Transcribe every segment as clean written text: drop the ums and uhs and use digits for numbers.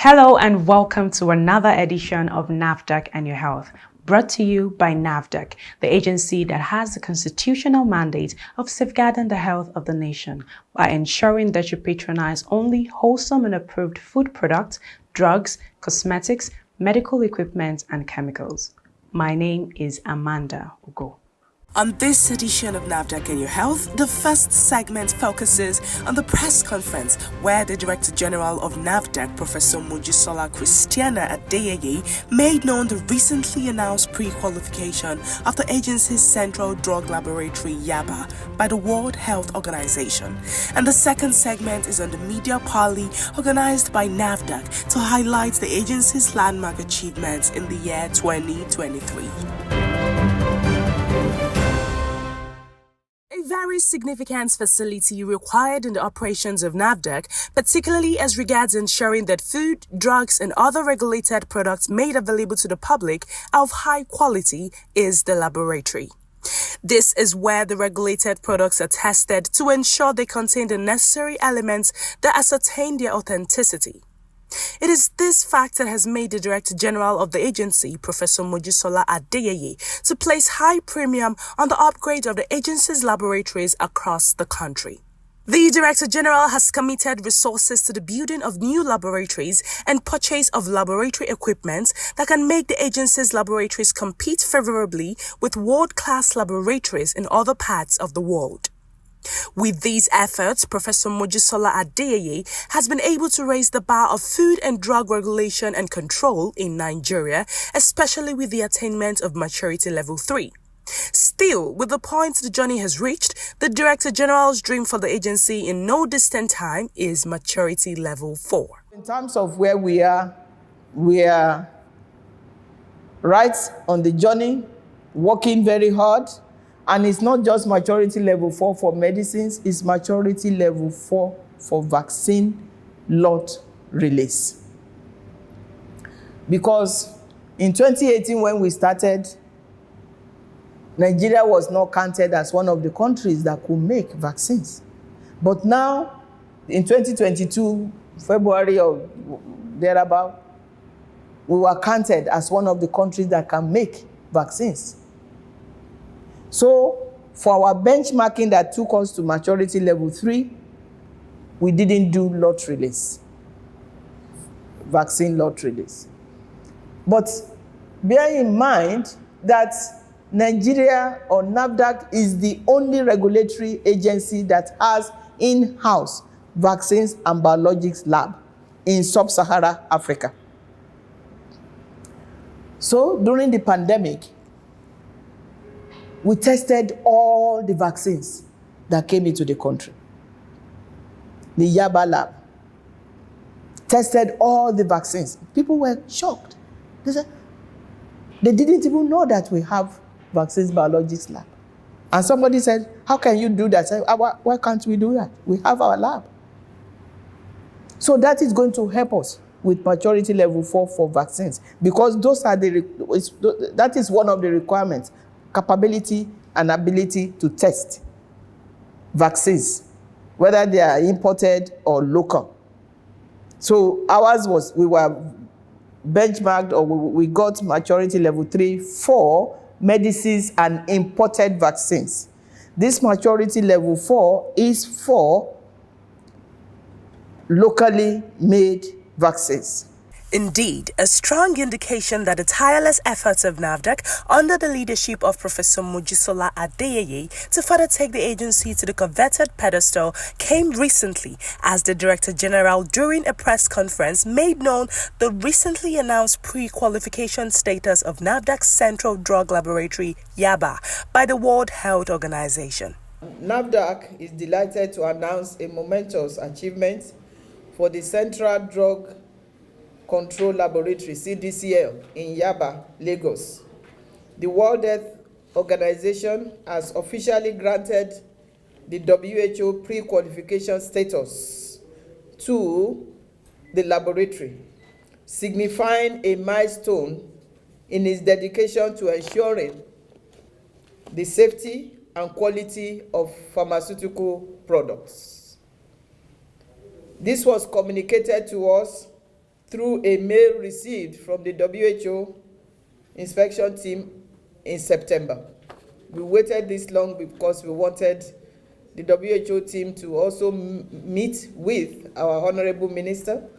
Hello and welcome to another edition of NAFDAC and Your Health, brought to you by NAFDAC, the agency that has the constitutional mandate of safeguarding the health of the nation by ensuring that you patronize only wholesome and approved food products, drugs, cosmetics, medical equipment, and chemicals. My name is Amanda Ugo. On this edition of NAFDAC and Your Health, the first segment focuses on the press conference where the Director General of NAFDAC, Professor Mojisola Adeyeye, made known the recently announced pre-qualification of the agency's Central Drug Laboratory, Yaba, by the World Health Organization. And the second segment is on the media parley organized by NAFDAC to highlight the agency's landmark achievements in the year 2023. A very significant facility required in the operations of NAFDAC, particularly as regards ensuring that food, drugs, and other regulated products made available to the public are of high quality, is the laboratory. This is where the regulated products are tested to ensure they contain the necessary elements that ascertain their authenticity. It is this fact that has made the Director General of the agency, Professor Mojisola Adeyeye, to place high premium on the upgrade of the agency's laboratories across the country. The Director General has committed resources to the building of new laboratories and purchase of laboratory equipment that can make the agency's laboratories compete favorably with world-class laboratories in other parts of the world. With these efforts, Professor Mojisola Adeyeye has been able to raise the bar of food and drug regulation and control in Nigeria, especially with the attainment of maturity level 3. Still, with the point the journey has reached, the Director General's dream for the agency in no distant time is maturity level 4. In terms of where we are right on the journey, working very hard. And it's not just maturity level 4 for medicines, it's maturity level 4 for vaccine lot release. Because in 2018, when we started, Nigeria was not counted as one of the countries that could make vaccines. But now, in 2022, February or thereabout, we were counted as one of the countries that can make vaccines. So, for our benchmarking that took us to maturity level 3, we didn't do lot release, vaccine lot release. But bear in mind that Nigeria or NAFDAC is the only regulatory agency that has in-house vaccines and biologics lab in sub-Saharan Africa. So, during the pandemic, we tested all the vaccines that came into the country. The Yaba lab tested all the vaccines. People were shocked. They said, they didn't even know that we have vaccines biologics lab. And somebody said, how can you do that? I said, why can't we do that? We have our lab. So that is going to help us with maturity level 4 for vaccines, because those are that is one of the requirements. Capability and ability to test vaccines, whether they are imported or local. So ours was, we were benchmarked, or we got maturity level 3 for medicines and imported vaccines. This maturity level 4 is for locally made vaccines. Indeed, a strong indication that the tireless efforts of NAFDAC under the leadership of Professor Mojisola Adeyeye to further take the agency to the coveted pedestal came recently as the Director General, during a press conference, made known the recently announced pre-qualification status of NAFDAC's Central Drug Laboratory, Yaba, by the World Health Organization. NAFDAC is delighted to announce a momentous achievement for the Central Drug Control Laboratory, CDCL, in Yaba, Lagos. The World Health Organization has officially granted the WHO pre-qualification status to the laboratory, signifying a milestone in its dedication to ensuring the safety and quality of pharmaceutical products. This was communicated to us through a mail received from the WHO inspection team in September. We waited this long because we wanted the WHO team to also meet with our Honorable Minister,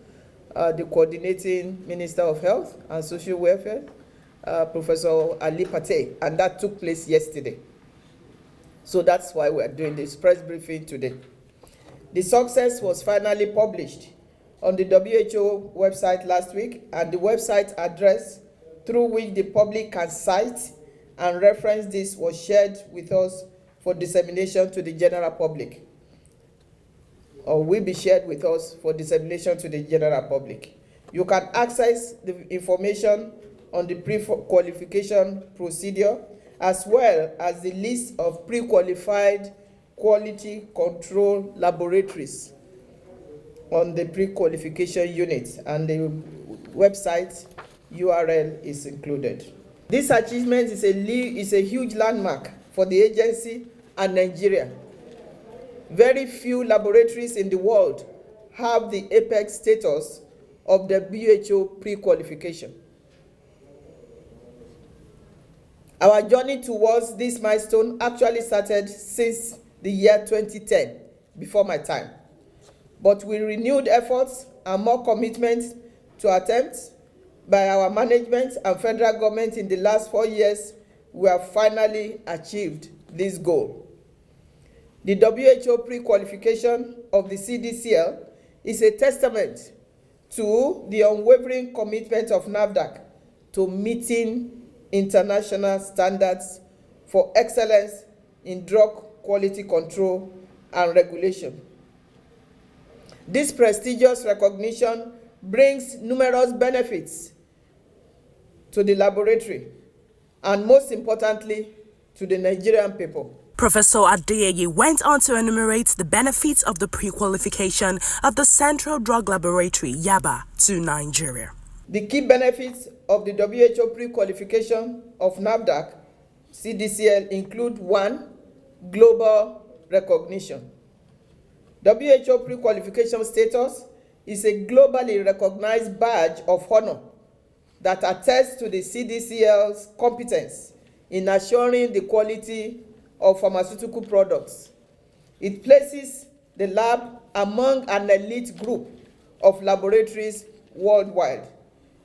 the Coordinating Minister of Health and Social Welfare, Professor Ali Pate, and that took place yesterday. So that's why we are doing this press briefing today. The success was finally published on the WHO website last week, and the website address through which the public can cite and reference this was shared with us for dissemination to the general public, or will be shared with us for dissemination to the general public. You can access the information on the pre-qualification procedure, as well as the list of pre-qualified quality control laboratories on the pre-qualification unit, and the website URL is included. This achievement is a huge landmark for the agency and Nigeria. Very few laboratories in the world have the apex status of the WHO pre-qualification. Our journey towards this milestone actually started since the year 2010, before my time. But with renewed efforts and more commitment to attempts by our management and federal government in the last 4 years, we have finally achieved this goal. The WHO pre-qualification of the CDCL is a testament to the unwavering commitment of NAFDAC to meeting international standards for excellence in drug quality control and regulation. This prestigious recognition brings numerous benefits to the laboratory and, most importantly, to the Nigerian people. Professor Adeyeye went on to enumerate the benefits of the pre-qualification of the Central Drug Laboratory, Yaba, to Nigeria. The key benefits of the WHO pre-qualification of NAFDAC CDCL include: 1. Global recognition. WHO pre-qualification status is a globally recognized badge of honor that attests to the CDCL's competence in assuring the quality of pharmaceutical products. It places the lab among an elite group of laboratories worldwide,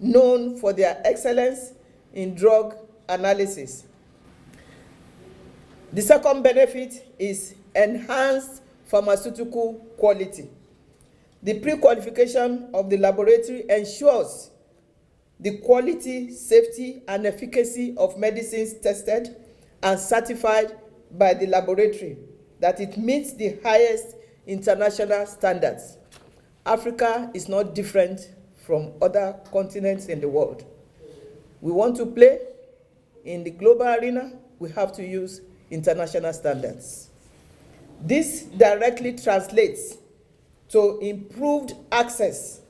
known for their excellence in drug analysis. The second benefit is enhanced pharmaceutical quality. The pre-qualification of the laboratory ensures the quality, safety, and efficacy of medicines tested and certified by the laboratory, that it meets the highest international standards. Africa is not different from other continents in the world. We want to play in the global arena, we have to use international standards. This directly translates to improved access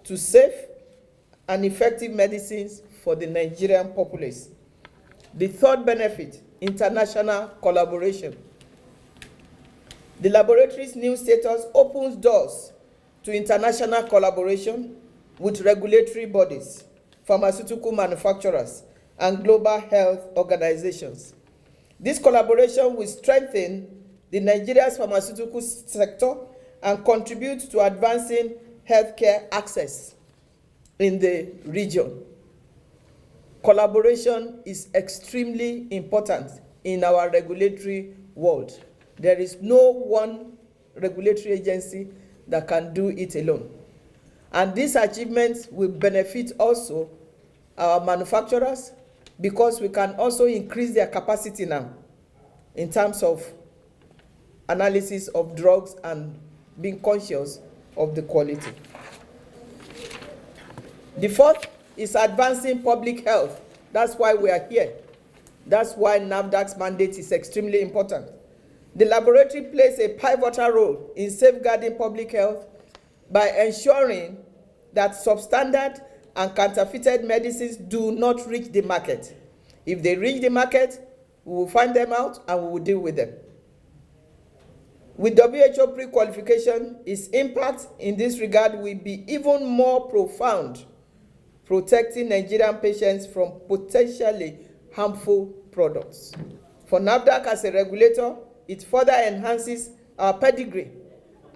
to safe and effective medicines for the Nigerian populace. The third benefit, international collaboration. The laboratory's new status opens doors to international collaboration with regulatory bodies, pharmaceutical manufacturers, and global health organizations. This collaboration will strengthen the Nigeria's pharmaceutical sector and contribute to advancing healthcare access in the region. Collaboration is extremely important in our regulatory world. There is no one regulatory agency that can do it alone. And this achievement will benefit also our manufacturers, because we can also increase their capacity now in terms of analysis of drugs and being conscious of the quality. The fourth is advancing public health. That's why we are here. That's why NAFDAC's mandate is extremely important. The laboratory plays a pivotal role in safeguarding public health by ensuring that substandard and counterfeited medicines do not reach the market. If they reach the market, we will find them out and we will deal with them. With WHO pre-qualification, its impact in this regard will be even more profound, protecting Nigerian patients from potentially harmful products. For NAFDAC as a regulator, it further enhances our pedigree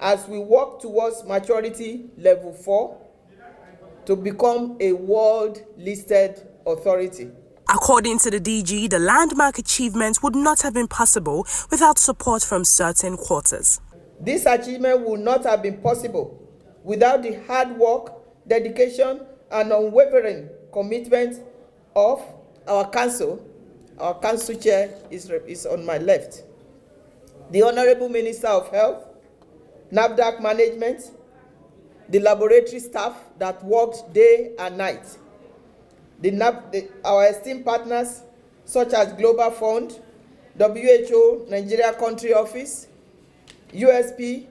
as we work towards maturity level 4 to become a world-listed authority. According to the DG, the landmark achievement would not have been possible without support from certain quarters. This achievement would not have been possible without the hard work, dedication, and unwavering commitment of our council. Our council chair is on my left. The Honorable Minister of Health, NAFDAC management, the laboratory staff that worked day and night, our esteemed partners such as Global Fund, WHO Nigeria Country Office, USP,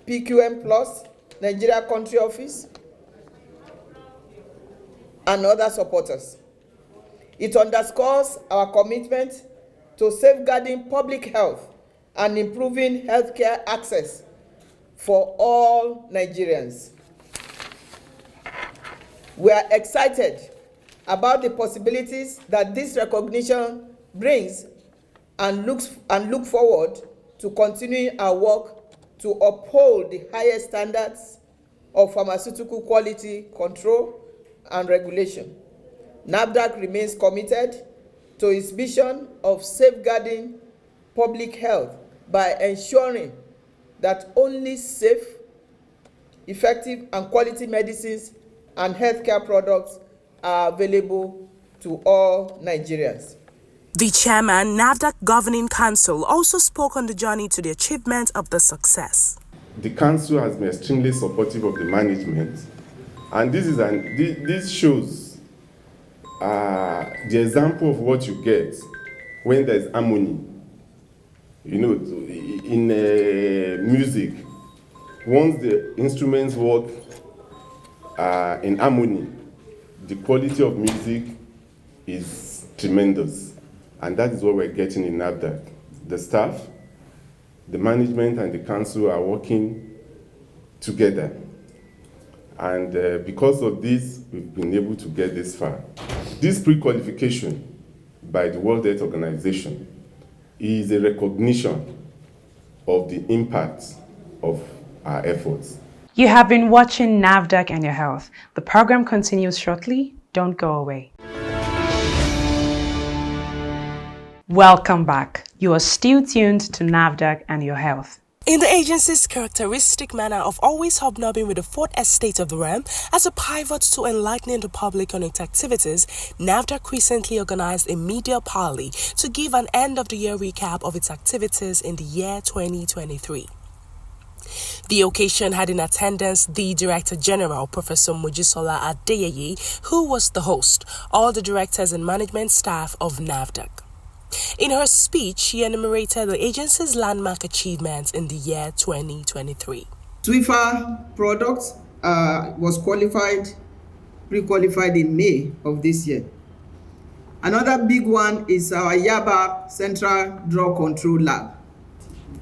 PQM Plus, Nigeria Country Office, and other supporters. It underscores our commitment to safeguarding public health and improving healthcare access for all Nigerians. We are excited about the possibilities that this recognition brings and look forward to continuing our work to uphold the highest standards of pharmaceutical quality control and regulation. NAFDAC remains committed to its mission of safeguarding public health by ensuring that only safe, effective, and quality medicines and healthcare products are available to all Nigerians. The chairman, NAFDAC Governing Council, also spoke on the journey to the achievement of the success. The council has been extremely supportive of the management, and this shows the example of what you get when there is harmony. You know, in music, once the instruments work in harmony, the quality of music is tremendous. And that is what we're getting in NAFDAC. The staff, the management, and the council are working together. And because of this, we've been able to get this far. This pre-qualification by the World Health Organization is a recognition of the impact of our efforts. You have been watching NAFDAC and Your Health. The program continues shortly. Don't go away. Welcome back. You are still tuned to NAFDAC and Your Health. In the agency's characteristic manner of always hobnobbing with the fourth estate of the realm as a pivot to enlightening the public on its activities, NAFDAC recently organized a media parley to give an end-of-the-year recap of its activities in the year 2023. The occasion had in attendance the Director General, Professor Mojisola Adeyeye, who was the host, all the directors and management staff of NAFDAC. In her speech, she enumerated the agency's landmark achievements in the year 2023. Swiffer products was pre-qualified in May of this year. Another big one is our Yaba Central Drug Control Lab.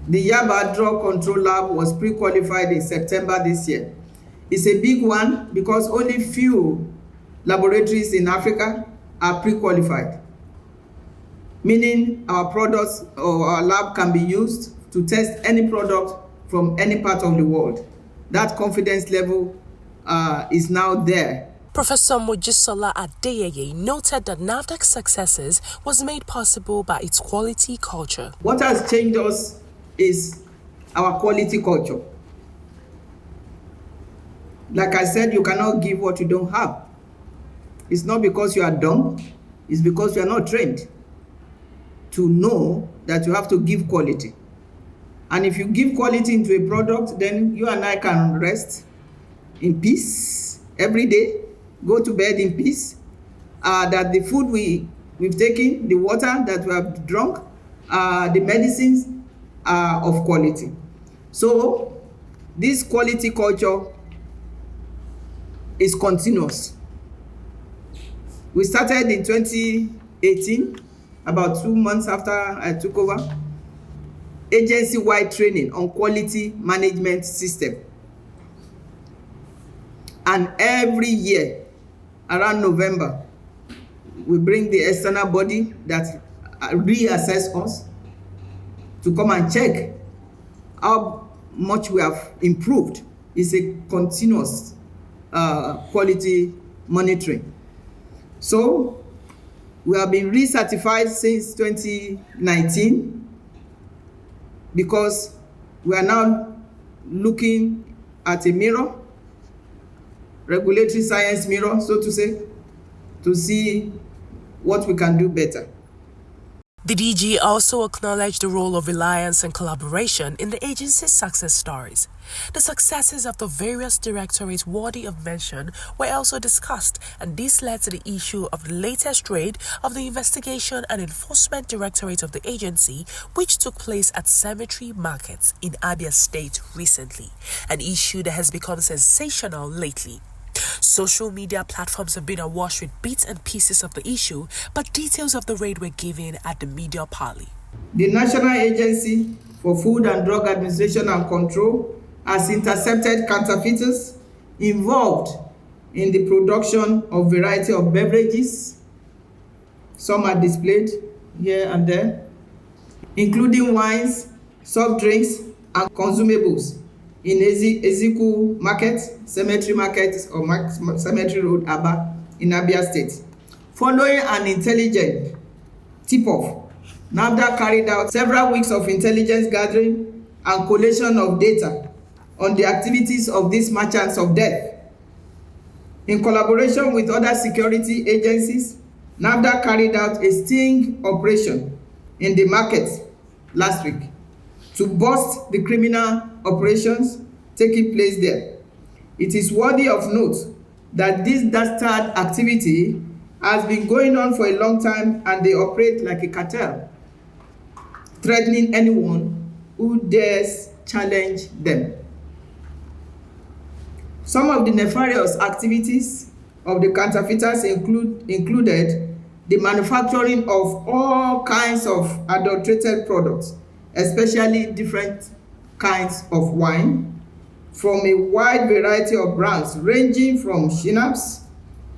The Yaba Drug Control Lab was pre-qualified in September this year. It's a big one because only few laboratories in Africa are pre-qualified, meaning our products or our lab can be used to test any product from any part of the world. That confidence level is now there. Professor Mojisola Adeyeye noted that NAFDAC's successes was made possible by its quality culture. What has changed us is our quality culture. Like I said, you cannot give what you don't have. It's not because you are dumb, it's because you are not trained to know that you have to give quality. And if you give quality into a product, then you and I can rest in peace every day, go to bed in peace, that the food we've taken, the water that we have drunk, the medicines are of quality. So this quality culture is continuous. We started in 2018, about 2 months after I took over. agency-wide training on quality management system. And every year, around November, we bring the external body that reassess us to come and check how much we have improved. It's a continuous quality monitoring. So we have been recertified since 2019 because we are now looking at a mirror, regulatory science mirror, so to say, to see what we can do better. The DG also acknowledged the role of reliance and collaboration in the agency's success stories. The successes of the various directorates worthy of mention were also discussed, and this led to the issue of the latest raid of the Investigation and Enforcement Directorate of the agency, which took place at cemetery markets in Abia State recently, an issue that has become sensational lately. Social media platforms have been awash with bits and pieces of the issue, but details of the raid were given at the media parley. The National Agency for Food and Drug Administration and Control has intercepted counterfeiters involved in the production of variety of beverages. Some are displayed here and there, including wines, soft drinks, and consumables in Ezekiel Market, Cemetery Market, or Cemetery Road, Aba, in Abia State. Following an intelligent tip-off, NAFDAC carried out several weeks of intelligence gathering and collation of data on the activities of these merchants of death. In collaboration with other security agencies, NAFDAC carried out a sting operation in the market last week to bust the criminal operations taking place there. It is worthy of note that this dastard activity has been going on for a long time, and they operate like a cartel, threatening anyone who dares challenge them. Some of the nefarious activities of the counterfeiters included the manufacturing of all kinds of adulterated products, especially different kinds of wine, from a wide variety of brands ranging from Schnapps,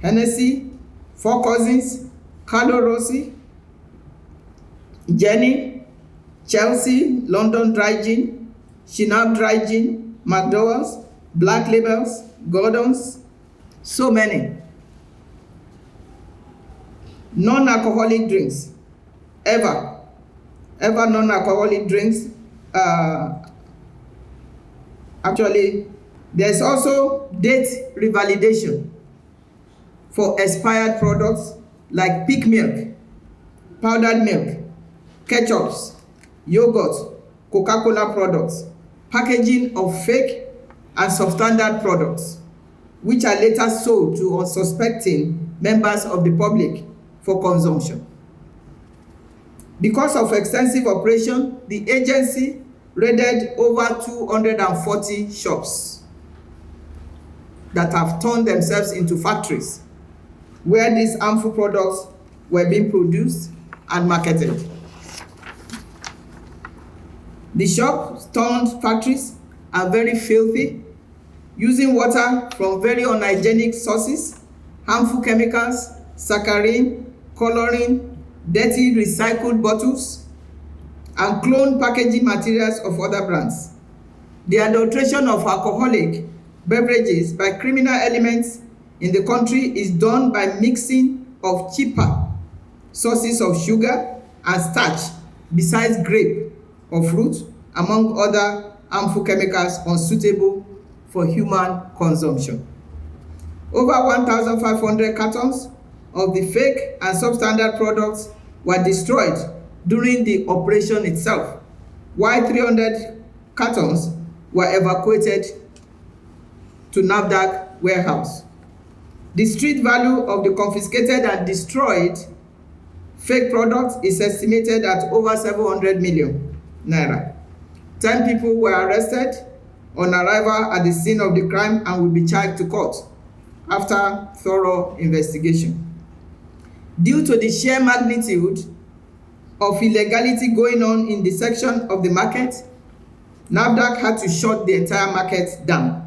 Hennessy, Four Cousins, Carlo Rossi, Jenny, Chelsea, London Dry Gin, Schnapp Dry Gin, McDowell's, Black Labels, Gordon's, so many. Non-alcoholic drinks, ever non-alcoholic drinks. Actually, there's also date revalidation for expired products like peak milk, powdered milk, ketchups, yogurt, Coca-Cola products, packaging of fake and substandard products, which are later sold to unsuspecting members of the public for consumption. Because of extensive operation, the agency raided over 240 shops that have turned themselves into factories where these harmful products were being produced and marketed. The shops turned factories are very filthy, using water from very unhygienic sources, harmful chemicals, saccharin, coloring, dirty recycled bottles, and cloned packaging materials of other brands. The adulteration of alcoholic beverages by criminal elements in the country is done by mixing of cheaper sources of sugar and starch besides grape or fruit, among other harmful chemicals unsuitable for human consumption. Over 1,500 cartons of the fake and substandard products were destroyed during the operation itself, while 300 cartons were evacuated to NAFDAC warehouse. The street value of the confiscated and destroyed fake products is estimated at over 700 million naira. 10 people were arrested on arrival at the scene of the crime and will be charged to court after thorough investigation. Due to the sheer magnitude of illegality going on in the section of the market, NAFDAC had to shut the entire market down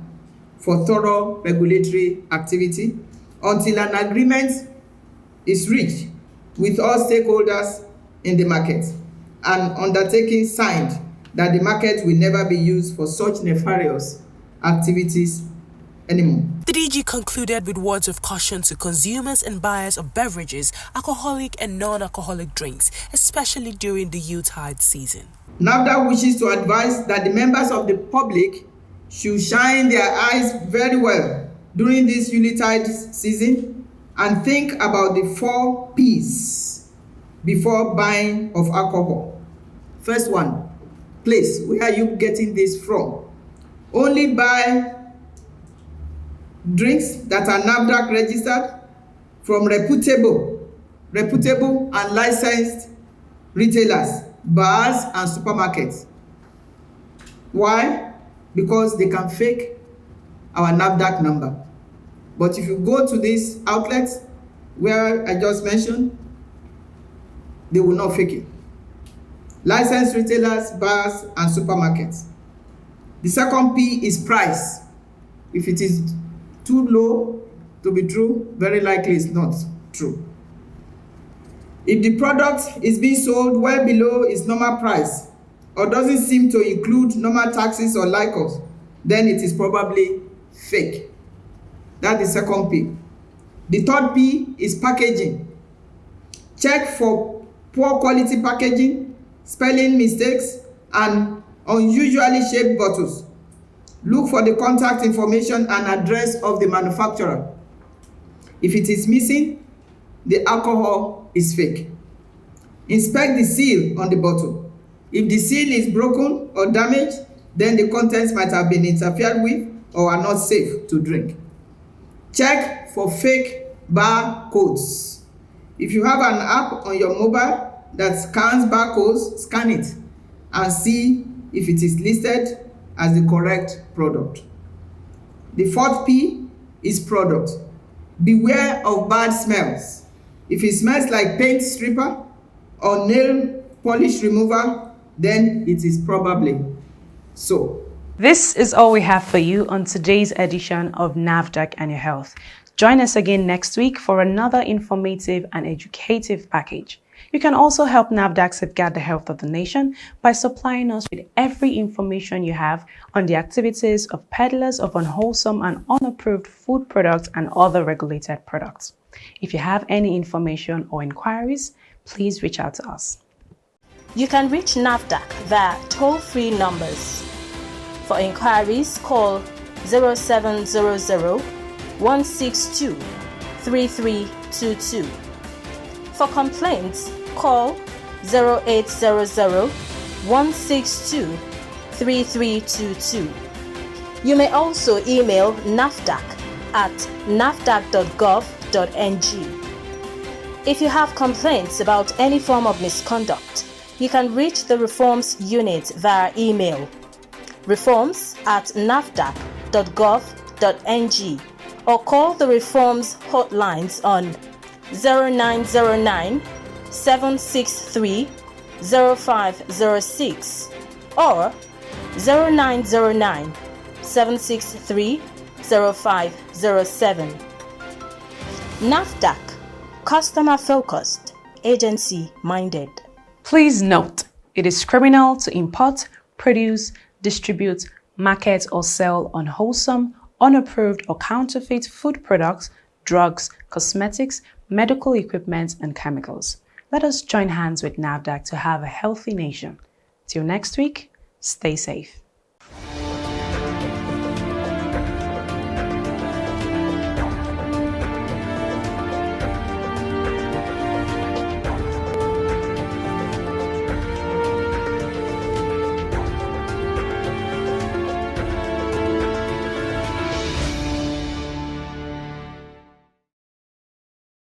for thorough regulatory activity until an agreement is reached with all stakeholders in the market, and undertaking signed that the market will never be used for such nefarious activities anymore. The DG concluded with words of caution to consumers and buyers of beverages, alcoholic and non-alcoholic drinks, especially during the Yuletide season. NAFDAC wishes to advise that the members of the public should shine their eyes very well during this Yuletide season and think about the 4 P's before buying of alcohol. First one, place. Where are you getting this from? Only buy drinks that are NAFDAC registered from reputable and licensed retailers, bars and supermarkets. Why? Because they can fake our NAFDAC number. But if you go to these outlets where I just mentioned, they will not fake it. Licensed retailers, bars and supermarkets. The second P is price. If it is too low to be true, very likely it's not true. If the product is being sold well below its normal price or doesn't seem to include normal taxes or LICOs, then it is probably fake. That's the second P. The third P is packaging. Check for poor quality packaging, spelling mistakes, and unusually shaped bottles. Look for the contact information and address of the manufacturer. If it is missing, the alcohol is fake. Inspect the seal on the bottle. If the seal is broken or damaged, then the contents might have been interfered with or are not safe to drink. Check for fake barcodes. If you have an app on your mobile that scans barcodes, scan it and see if it is listed as the correct product. The fourth P is product. Beware of bad smells. If it smells like paint stripper or nail polish remover, then it is probably so. This is all we have for you on today's edition of NAFDAC and Your Health. Join us again next week for another informative and educative package. You can also help NAFDAC safeguard the health of the nation by supplying us with every information you have on the activities of peddlers of unwholesome and unapproved food products and other regulated products. If you have any information or inquiries, please reach out to us. You can reach NAFDAC via toll-free numbers. For inquiries, call 0700 162 3322. For complaints, call 0800 162 3322. You may also email NAFDAC at nafdac.gov.ng. If you have complaints about any form of misconduct, you can reach the Reforms Unit via email reforms@nafdac.gov.ng or call the Reforms hotlines on 0909 763 0506 or 0909 763 0507. NAFDAC, customer focused, agency minded. Please note, it is criminal to import, produce, distribute, market or sell unwholesome, unapproved or counterfeit food products, drugs, cosmetics, medical equipment and chemicals. Let us join hands with NAFDAC to have a healthy nation. Till next week, stay safe.